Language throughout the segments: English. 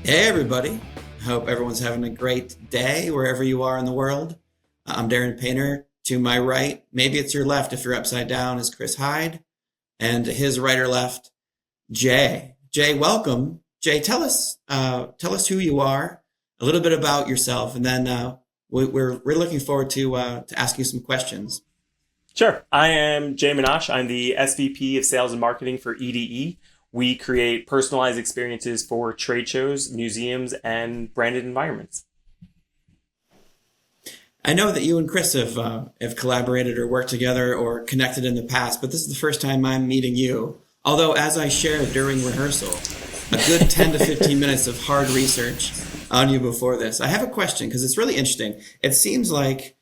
Hey everybody, hope everyone's having a great day wherever you are in the world. I'm Darin Painter. To my right, maybe it's your left if you're upside down, is Chris Hyde. And to his right or left, Jay. Jay, welcome. Jay, tell us who you are, a little bit about yourself, and then we're looking forward to asking you some questions. Sure. I am Jay Menashe. I'm the SVP of Sales and Marketing for EDE. We create personalized experiences for trade shows, museums, and branded environments. I know that you and Chris have collaborated or worked together or connected in the past, but this is the first time I'm meeting you. Although, as I shared during rehearsal, a good 10 to 15 minutes of hard research on you before this. I have a question because it's really interesting. It seems like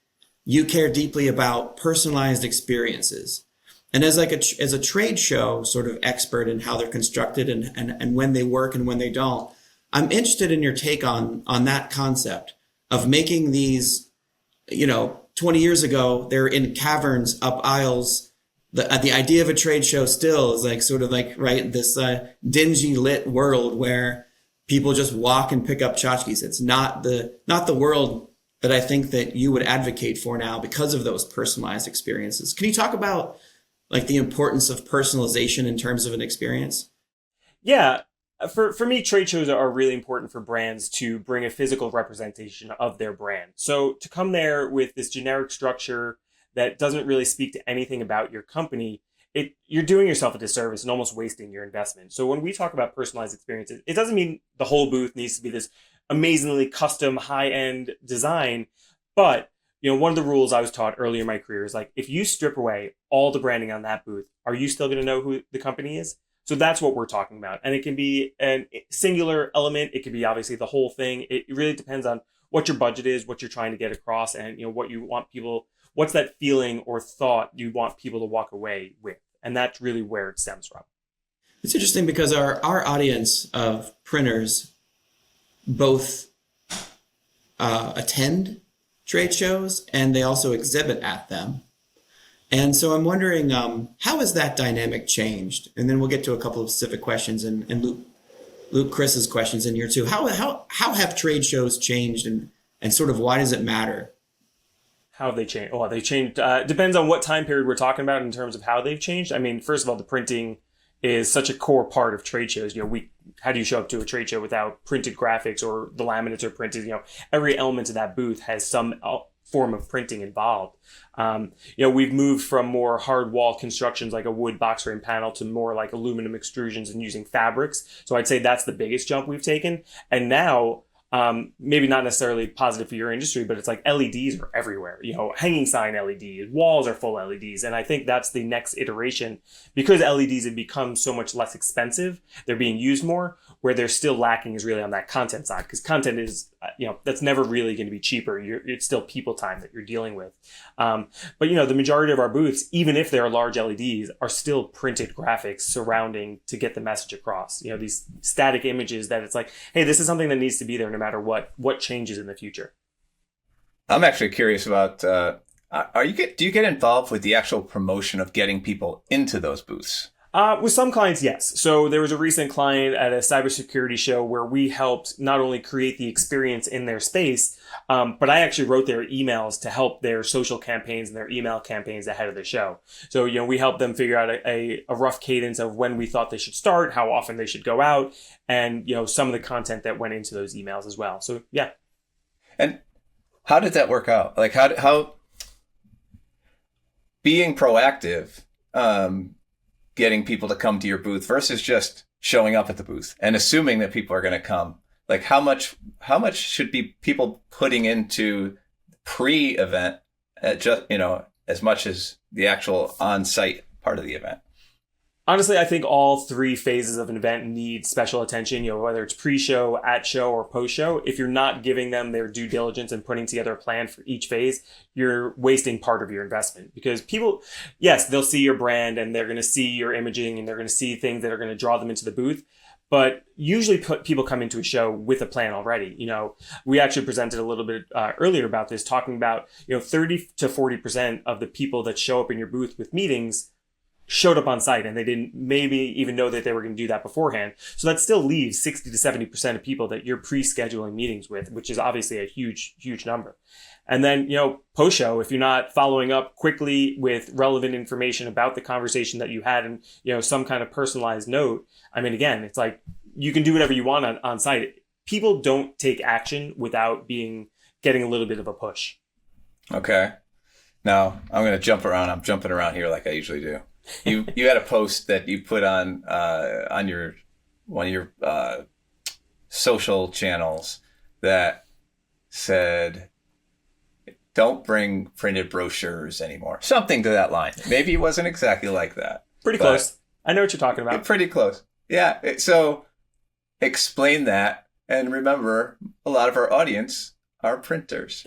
you care deeply about personalized experiences. And as as a trade show sort of expert in how they're constructed and when they work and when they don't, I'm interested in your take on that concept of making these, 20 years ago, they're in caverns up aisles. The idea of a trade show still is like sort of like, right, this dingy lit world where people just walk and pick up tchotchkes. It's not the world that I think that you would advocate for now because of those personalized experiences. Can you talk about like the importance of personalization in terms of an experience? Yeah. For me, trade shows are really important for brands to bring a physical representation of their brand. So to come there with this generic structure that doesn't really speak to anything about your company, you're doing yourself a disservice and almost wasting your investment. So when we talk about personalized experiences, it doesn't mean the whole booth needs to be this amazingly custom high-end design. But one of the rules I was taught early in my career is like, if you strip away all the branding on that booth, are you still going to know who the company is? So that's what we're talking about. And it can be a singular element. It could be obviously the whole thing. It really depends on what your budget is, what you're trying to get across, and what you want people, what's that feeling or thought you want people to walk away with. And that's really where it stems from. It's interesting because our audience of printers both attend trade shows and they also exhibit at them. And so I'm wondering, how has that dynamic changed? And then we'll get to a couple of specific questions and loop Chris's questions in here too. How have trade shows changed and sort of why does it matter? How have they changed? Well, they changed. Depends on what time period we're talking about in terms of how they've changed. I mean, first of all, the printing is such a core part of trade shows. How do you show up to a trade show without printed graphics or the laminates are printed? Every element of that booth has some form of printing involved. We've moved from more hard wall constructions like a wood box frame panel to more like aluminum extrusions and using fabrics. So I'd say that's the biggest jump we've taken. And now, maybe not necessarily positive for your industry, but it's like LEDs are everywhere. Hanging sign LEDs, walls are full LEDs. And I think that's the next iteration because LEDs have become so much less expensive. They're being used more. Where they're still lacking is really on that content side because content is, that's never really going to be cheaper. It's still people time that you're dealing with. But the majority of our booths, even if they're large LEDs, are still printed graphics surrounding to get the message across. These static images that it's like, hey, this is something that needs to be there no matter what changes in the future. I'm actually curious about, do you get involved with the actual promotion of getting people into those booths? With some clients, yes. So there was a recent client at a cybersecurity show where we helped not only create the experience in their space, but I actually wrote their emails to help their social campaigns and their email campaigns ahead of the show. So, we helped them figure out a rough cadence of when we thought they should start, how often they should go out, and, some of the content that went into those emails as well. So, yeah. And how did that work out? Like how being proactive, getting people to come to your booth versus just showing up at the booth and assuming that people are going to come. Like how much should be people putting into pre-event as much as the actual on-site part of the event? Honestly, I think all three phases of an event need special attention, whether it's pre-show, at show, or post-show. If you're not giving them their due diligence and putting together a plan for each phase, you're wasting part of your investment. Because people, yes, they'll see your brand and they're going to see your imaging and they're going to see things that are going to draw them into the booth. But usually people come into a show with a plan already. We actually presented a little bit earlier about this, talking about, 30 to 40% of the people that show up in your booth with meetings showed up on site and they didn't maybe even know that they were going to do that beforehand. So that still leaves 60 to 70% of people that you're pre-scheduling meetings with, which is obviously a huge, huge number. And then, post-show, if you're not following up quickly with relevant information about the conversation that you had and, some kind of personalized note, I mean, again, it's like you can do whatever you want on site. People don't take action without getting a little bit of a push. Okay. Now I'm going to jump around. I'm jumping around here like I usually do. You had a post that you put on your one of your social channels that said, "Don't bring printed brochures anymore." Something to that line. Maybe it wasn't exactly like that. Pretty close. I know what you're talking about. Pretty close. Yeah. So explain that, and remember, a lot of our audience are printers.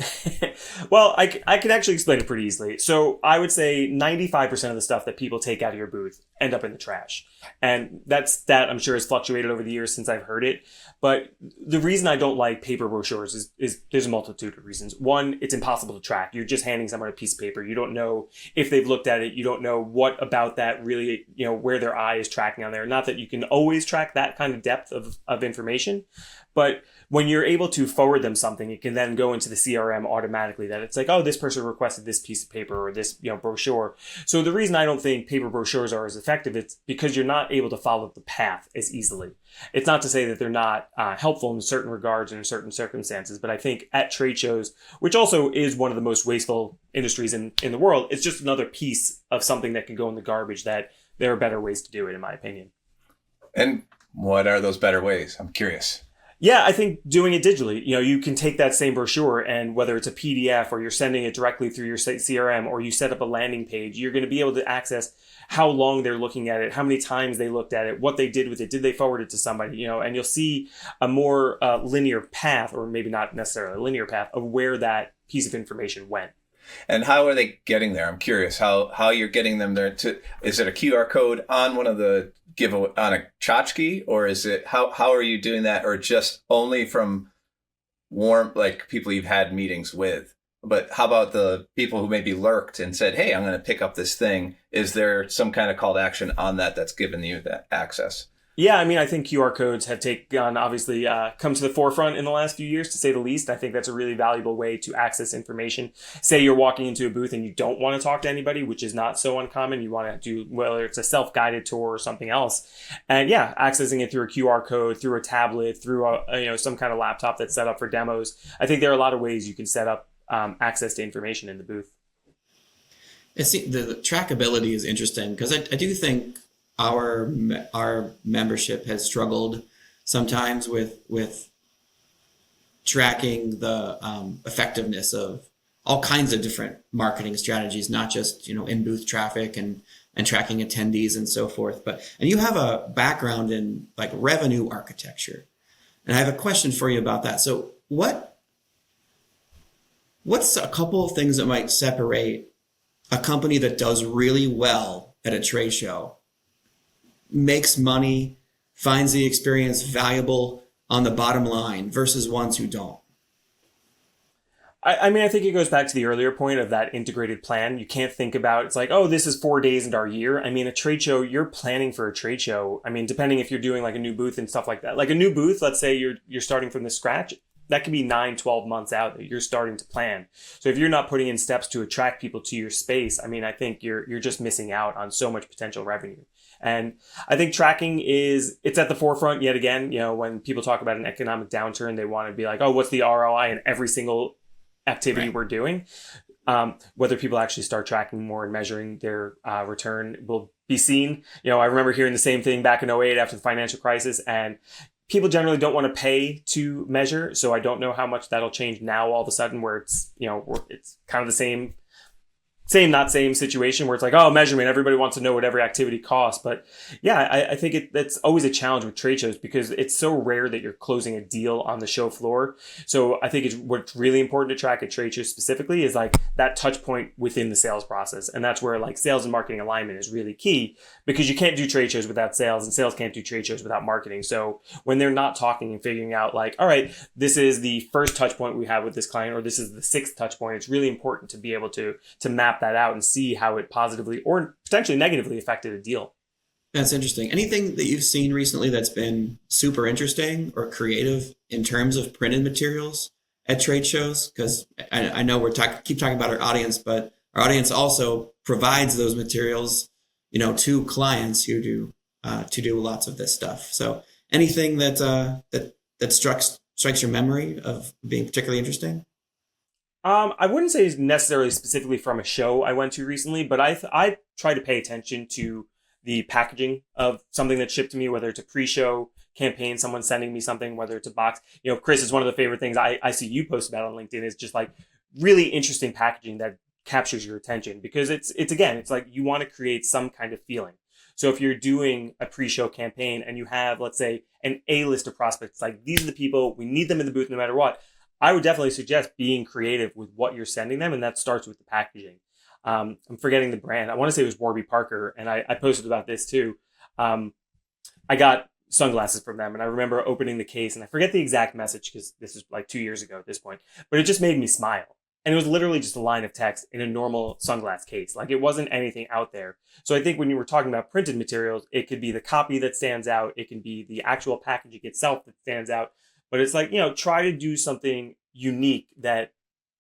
Well, I can actually explain it pretty easily. So I would say 95% of the stuff that people take out of your booth end up in the trash. And that I'm sure has fluctuated over the years since I've heard it. But the reason I don't like paper brochures is there's a multitude of reasons. One, it's impossible to track. You're just handing someone a piece of paper. You don't know if they've looked at it. You don't know what about that really, where their eye is tracking on there. Not that you can always track that kind of depth of information, but when you're able to forward them something, it can then go into the CRM automatically that it's like, oh, this person requested this piece of paper or this, brochure. So the reason I don't think paper brochures are as effective, it's because you're not able to follow the path as easily. It's not to say that they're not helpful in certain regards and in certain circumstances, but I think at trade shows, which also is one of the most wasteful industries in the world, it's just another piece of something that can go in the garbage that there are better ways to do it, in my opinion. And what are those better ways? I'm curious. Yeah, I think doing it digitally, you can take that same brochure and whether it's a PDF or you're sending it directly through your CRM or you set up a landing page, you're going to be able to access how long they're looking at it, how many times they looked at it, what they did with it, did they forward it to somebody, and you'll see a more linear path, or maybe not necessarily a linear path, of where that piece of information went. And how are they getting there? I'm curious how you're getting them there. Is it a QR code on one of the giveaway on a tchotchke, or is it how are you doing that, or just only from warm people you've had meetings with? But how about the people who maybe lurked and said, "Hey, I'm going to pick up this thing"? Is there some kind of call to action on that's given you that access? Yeah, I mean, I think QR codes have obviously come to the forefront in the last few years, to say the least. I think that's a really valuable way to access information. Say you're walking into a booth and you don't want to talk to anybody, which is not so uncommon. You want to do, whether it's a self-guided tour or something else. And yeah, accessing it through a QR code, through a tablet, through some kind of laptop that's set up for demos. I think there are a lot of ways you can set up access to information in the booth. The trackability is interesting because I do think our membership has struggled sometimes with tracking the effectiveness of all kinds of different marketing strategies, not just in booth traffic and tracking attendees and so forth. And you have a background in revenue architecture, and I have a question for you about that. So what's a couple of things that might separate a company that does really well at a trade show, makes money, finds the experience valuable on the bottom line versus ones who don't? I mean, I think it goes back to the earlier point of that integrated plan. You can't think about, it's like, oh, this is 4 days into our year. I mean, a trade show, you're planning for a trade show. I mean, depending if you're doing a new booth and stuff like that. Like a new booth, let's say you're starting from the scratch, that can be 9-12 months out that you're starting to plan. So if you're not putting in steps to attract people to your space, I mean, I think you're just missing out on so much potential revenue. And I think tracking it's at the forefront yet again. When people talk about an economic downturn, they want to be like, oh, what's the ROI in every single activity we're doing? Whether people actually start tracking more and measuring their return will be seen. I remember hearing the same thing back in 2008 after the financial crisis, and people generally don't want to pay to measure. So I don't know how much that'll change now all of a sudden, where it's, it's kind of the same, not same situation where it's like, oh, measurement, everybody wants to know what every activity costs. But yeah, I think that's always a challenge with trade shows because it's so rare that you're closing a deal on the show floor. So I think what's really important to track at trade shows specifically is that touch point within the sales process. And that's where sales and marketing alignment is really key, because you can't do trade shows without sales, and sales can't do trade shows without marketing. So when they're not talking and figuring out all right, this is the first touch point we have with this client, or this is the 6th touch point, it's really important to be able to map map that out and see how it positively or potentially negatively affected a deal. That's interesting. Anything that you've seen recently that's been super interesting or creative in terms of printed materials at trade shows? Because I know keep talking about our audience, but our audience also provides those materials, to clients who do lots of this stuff. So anything that strikes your memory of being particularly interesting? I wouldn't say it's necessarily specifically from a show I went to recently, but I try to pay attention to the packaging of something that's shipped to me, whether it's a pre-show campaign, someone sending me something, whether it's a box. Chris, is one of the favorite things I see you post about on LinkedIn is just like really interesting packaging that captures your attention, because it's like you want to create some kind of feeling. So if you're doing a pre-show campaign and you have, let's say, an A list of prospects, like these are the people, we need them in the booth no matter what, I would definitely suggest being creative with what you're sending them. And that starts with the packaging. I'm forgetting the brand. I want to say it was Warby Parker. And I posted about this too. I got sunglasses from them, and I remember opening the case, and I forget the exact message because this is like 2 years ago at this point, but it just made me smile. And it was literally just a line of text in a normal sunglass case. Like it wasn't anything out there. So I think when you were talking about printed materials, it could be the copy that stands out. It can be the actual packaging itself that stands out. But it's like, try to do something unique that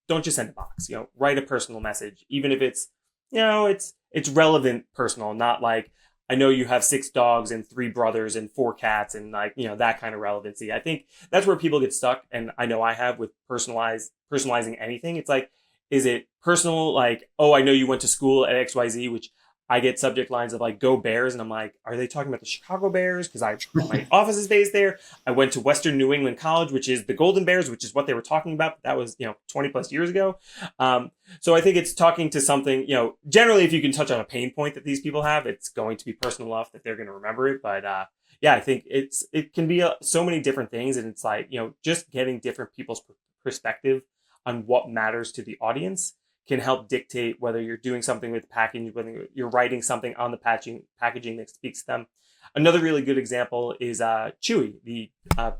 don't just send a box, write a personal message, even if it's, it's relevant personal, not like, I know you have 6 dogs and 3 brothers and 4 cats and like, that kind of relevancy. I think that's where people get stuck. And I know I have with personalizing anything. It's like, is it personal? Like, oh, I know you went to school at XYZ, which I get subject lines of like, go Bears. And I'm like, are they talking about the Chicago Bears? Because my office is based there. I went to Western New England College, which is the Golden Bears, which is what they were talking about. But that was, 20 plus years ago. So I think it's talking to something, generally, if you can touch on a pain point that these people have, it's going to be personal enough that they're going to remember it. But I think it can be so many different things. And it's like, just getting different people's perspective on what matters to the audience can help dictate whether you're doing something with packaging, whether you're writing something on the packaging that speaks to them. Another really good example is Chewy, the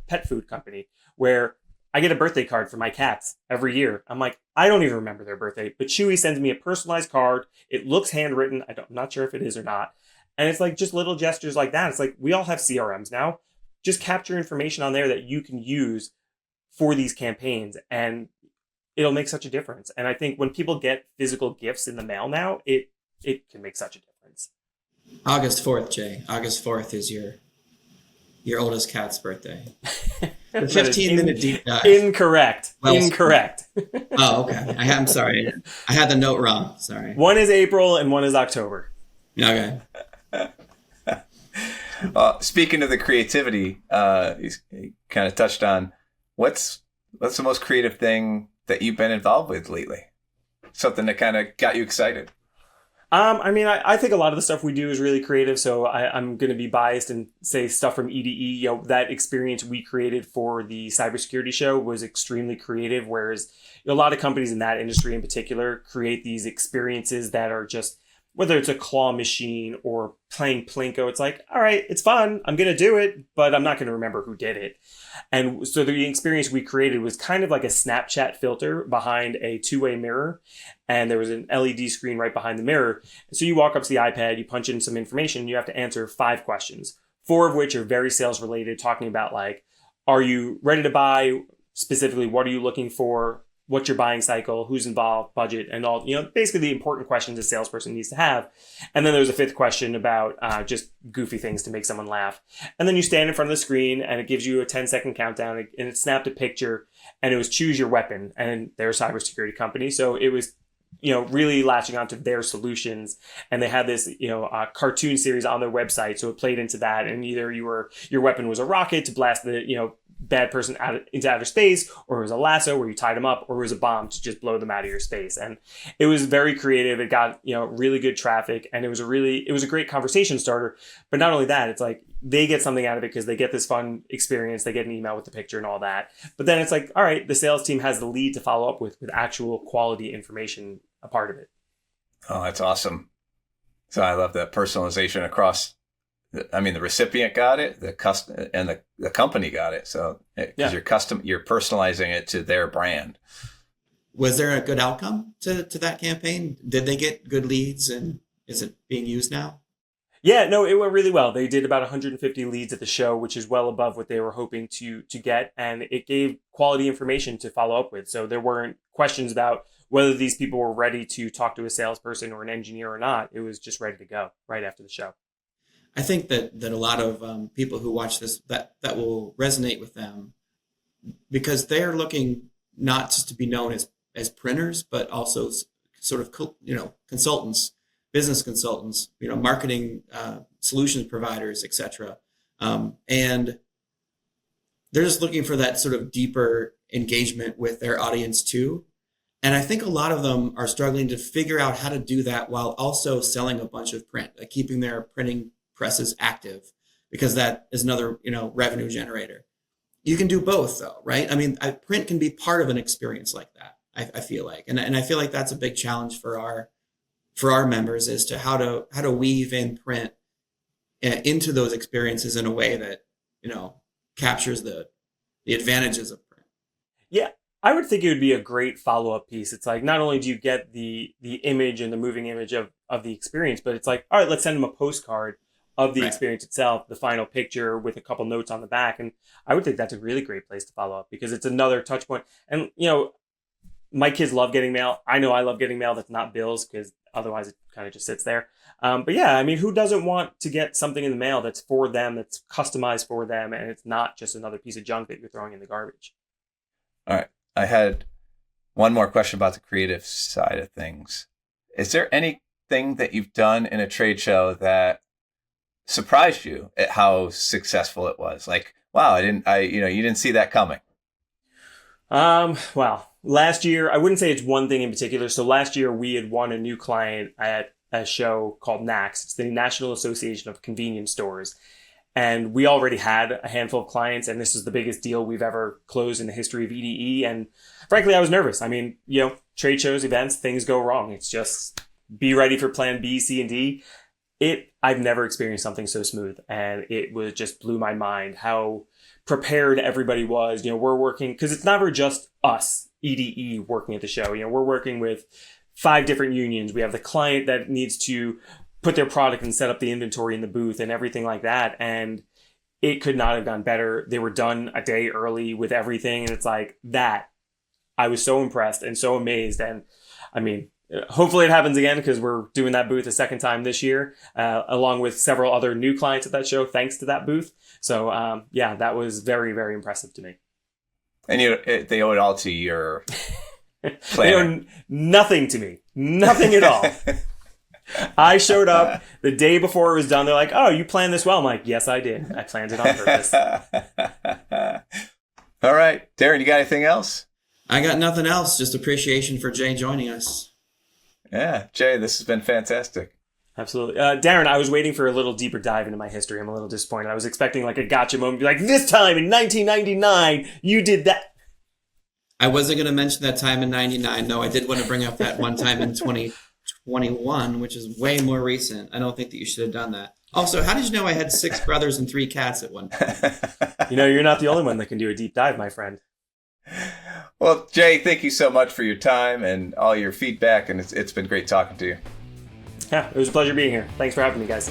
pet food company, where I get a birthday card for my cats every year. I'm like, I don't even remember their birthday, but Chewy sends me a personalized card. It looks handwritten. I'm not sure if it is or not. And it's like just little gestures like that. It's like we all have CRMs now. Just capture information on there that you can use for these campaigns, and it'll make such a difference. And I think when people get physical gifts in the mail now, it can make such a difference. August 4th, Jay. August 4th is your oldest cat's birthday. The 15-minute deep dive. Incorrect. Well, Incorrect. Oh, okay. I'm sorry. I had the note wrong. Sorry. One is April and one is October. Okay. Speaking of the creativity, you kind of touched on what's the most creative thing that you've been involved with lately? Something that kind of got you excited? I think a lot of the stuff we do is really creative. So I'm going to be biased and say stuff from EDE. That experience we created for the cybersecurity show was extremely creative. Whereas a lot of companies in that industry in particular create these experiences that are just, whether it's a claw machine or playing Plinko, it's like, all right, it's fun. I'm going to do it, but I'm not going to remember who did it. And so the experience we created was kind of like a Snapchat filter behind a two-way mirror. And there was an LED screen right behind the mirror. So you walk up to the iPad, you punch in some information, and you have to answer 5 questions, 4 of which are very sales related, talking about like, are you ready to buy? Specifically, what are you looking for? What's your buying cycle? Who's involved? Budget? And all, basically the important questions a salesperson needs to have. And then there's a 5th question about just goofy things to make someone laugh. And then you stand in front of the screen and it gives you a 10-second countdown, and it snapped a picture, and it was choose your weapon. And they're a cybersecurity company. So it was, really latching onto their solutions. And they had this, cartoon series on their website. So it played into that. And either your weapon was a rocket to blast the, bad person into outer space, or it was a lasso where you tied them up, or it was a bomb to just blow them out of your space. And it was very creative. It got, really good traffic, and it was a great conversation starter. But not only that, it's like they get something out of it because they get this fun experience. They get an email with the picture and all that. But then it's like, all right, the sales team has the lead to follow up with actual quality information a part of it. Oh, that's awesome. So I love that personalization across. The recipient got it, and the company got it. So because you're personalizing it to their brand. was there a good outcome to that campaign? Did they get good leads, and is it being used now? Yeah, no, it went really well. They did about 150 leads at the show, which is well above what they were hoping to get, and it gave quality information to follow up with. So there weren't questions about whether these people were ready to talk to a salesperson or an engineer or not. It was just ready to go right after the show. I think that a lot of people who watch this, that will resonate with them, because they're looking not just to be known as printers, but also sort of, consultants, business consultants, marketing solutions providers, etc. And they're just looking for that sort of deeper engagement with their audience too. And I think a lot of them are struggling to figure out how to do that while also selling a bunch of print, keeping their printing presses active, because that is another, revenue generator. You can do both though, right? I mean, print can be part of an experience like that. I feel like, and I feel like that's a big challenge for our members, as to how to weave in print into those experiences in a way that, captures the advantages of print. Yeah, I would think it would be a great follow-up piece. It's like, not only do you get the image and the moving image of the experience, but it's like, all right, let's send them a postcard of the experience itself, the final picture with a couple notes on the back. And I would think that's a really great place to follow up, because it's another touch point. And, my kids love getting mail. I know I love getting mail that's not bills, because otherwise it kind of just sits there. But yeah, I mean, who doesn't want to get something in the mail that's for them, that's customized for them, and it's not just another piece of junk that you're throwing in the garbage? All right. I had one more question about the creative side of things. Is there anything that you've done in a trade show that surprised you at how successful it was? Like, wow, you didn't see that coming. Well, last year, I wouldn't say it's one thing in particular. So last year we had won a new client at a show called NACS. It's the National Association of Convenience Stores. And we already had a handful of clients, and this is the biggest deal we've ever closed in the history of EDE. And frankly, I was nervous. I mean, trade shows, events, things go wrong. It's just be ready for plan B, C, and D. I've never experienced something so smooth, and it just blew my mind how prepared everybody was. We're working, because it's never just us, EDE, working at the show. We're working with 5 different unions. We have the client that needs to put their product and set up the inventory in the booth and everything like that. And it could not have gone better. They were done a day early with everything. And it's like that. I was so impressed and so amazed. And I mean, hopefully it happens again, because we're doing that booth a second time this year, along with several other new clients at that show, thanks to that booth. So yeah, that was very, very impressive to me. And they owe it all to your They owe nothing to me. Nothing at all. I showed up the day before it was done. They're like, oh, you planned this well. I'm like, yes, I did. I planned it on purpose. All right. Darin, you got anything else? I got nothing else. Just appreciation for Jay joining us. Yeah, Jay, this has been fantastic. Absolutely. Darin, I was waiting for a little deeper dive into my history. I'm a little disappointed. I was expecting like a gotcha moment. Be like, this time in 1999, you did that. I wasn't going to mention that time in 99. No, I did want to bring up that one time in 2021, which is way more recent. I don't think that you should have done that. Also, how did you know I had 6 brothers and 3 cats at one point? You're not the only one that can do a deep dive, my friend. Well, Jay, thank you so much for your time and all your feedback, and it's been great talking to you. Yeah, it was a pleasure being here. Thanks for having me, guys.